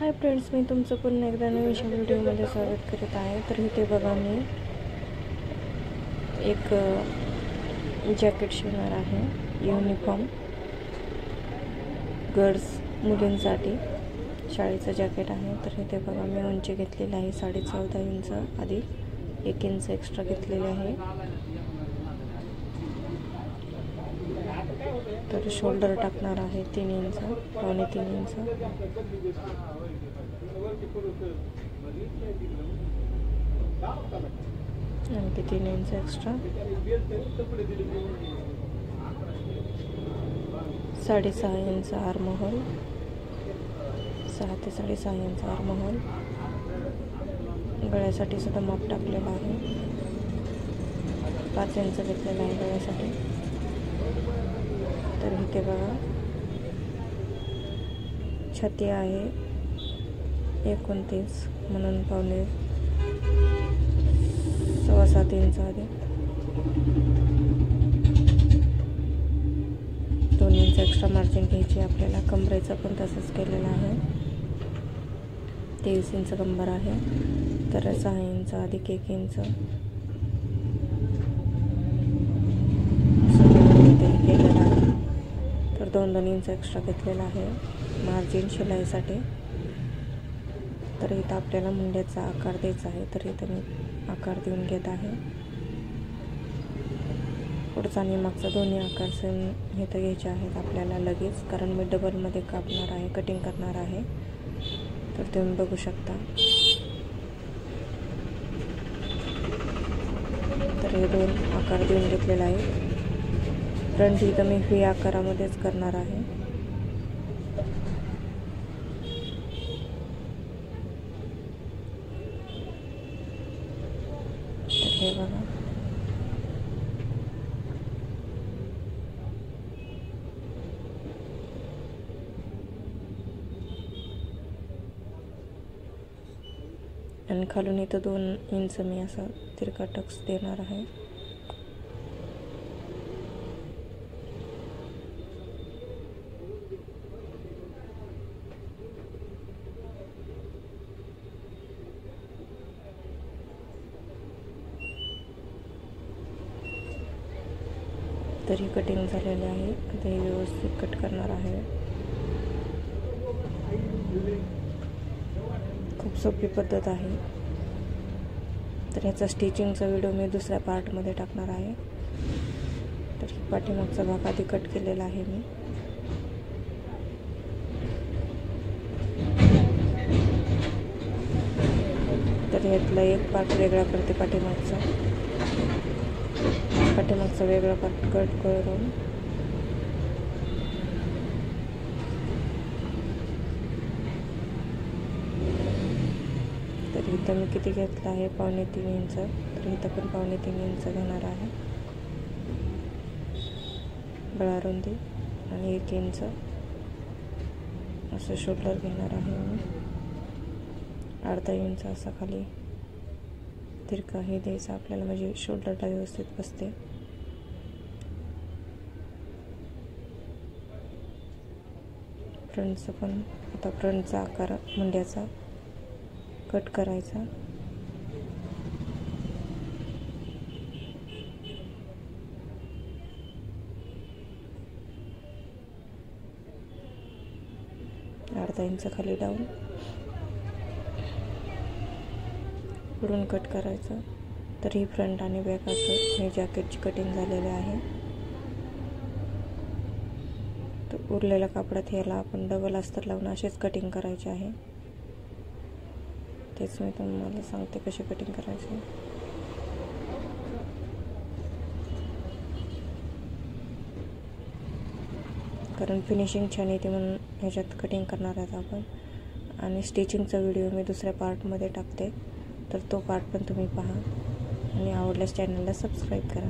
Hi friends, मी तुमचं पुन्हा एकदा नवीन व्हिडिओमध्ये स्वागत करत आहे। तर इथे बघा, मी एक जॅकेट शिवणार आहे, युनिफॉर्म गर्ल्स मुलींसाठी शाळेचं जॅकेट आहे। तर इथे बघा, मी उंची घेतलेली आहे 14.5 इंच, आधी 1 इंच एक्स्ट्रा घेतलेले आहे। तर शोल्डर टाकणार आहे 3 इंच, पावणे 3 इंच, आणखी 3 inch extra, 6.5 inch arm hole, 6 ते 6.5 इंच आर्म होल। गळ्यासाठी सुद्धा माप टाकलेला आहे, 5 इंच घेतलेला आहे गळ्यासाठी। तर इथे बघा, छाती आहे 29 म्हणून पावणे 6.25 इंच आधी, 2 इंच एक्स्ट्रा मार्जिन घ्यायची आपल्याला। कमरेचं पण तसंच केलेलं आहे, 23 इंच कंबर आहे। तर 6 इंच अधिक 1 इंच केलेलं आहे। तर 2 इंच एक्स्ट्रा घेतलेला आहे मार्जिन शिलाईसाठी। तर इथं आपल्याला मुंड्याचा आकार द्यायचा आहे, तर इथं मी आकार देऊन घेत आहे। पुढचा आणि मागचा दोन्ही आकार सेम इथं घ्यायचे आहेत आपल्याला लगेच, कारण मी डबलमध्ये कापणार आहे, कटिंग करणार आहे। तर तुम्ही बघू शकता। तर हे 2 आकार देऊन घेतलेला आहे। फ्रंट इथं मी व्ही आकारामध्येच करणार आहे। तर हे बघा, आणि खालून इथं 2 इंच मी असं तिरका टक्स देणार आहे। तर ही कटिंग झालेली आहे, आता हे व्यवस्थित कट करणार आहे। खूप सोपी पद्धत आहे। तर ह्याचा स्टिचिंगचा व्हिडिओ मी दुसऱ्या पार्टमध्ये टाकणार आहे। तर पाठीमागचा भाग आधी कट केलेला आहे मी। तर ह्यातला एक पार्ट वेगळा करते, पाठीमागचा वेगळा पार्ट कट करून तर इथं मी किती घेतला आहे, पावणे 3 इंच। तर इथं पण पावणे 3 इंच घेणार आहे गळा रुंदी, आणि 1 इंच असं शोल्डर घेणार आहे मी। अर्धा इंच असा खाली तिरका हे द्यायचं आपल्याला, म्हणजे शोल्डरला व्यवस्थित बसते। फ्रंटचं पण आता फ्रंटचा आकार मुंड्याचा कट करायचा। अर्धा इंच खाली डाऊन पुढून कट करायचं। तर ही फ्रंट आणि बॅक असं हे जॅकेटची कटिंग झालेली आहे। तर उरलेल्या कापडात ह्याला आपण डबल अस्तर लावून अशीच कटिंग करायची आहे। तेच मी तुम्हाला सांगते कशी कटिंग करायची। कारण फिनिशिंग छान येते म्हणून ह्याच्यात कटिंग करणार आहेत आपण। आणि स्टिचिंगचा व्हिडिओ मी दुसऱ्या पार्टमध्ये टाकते, तर तो पार्ट पण तुम्ही पहा, आणि आवडल्यास चॅनलला सबस्क्राईब करा।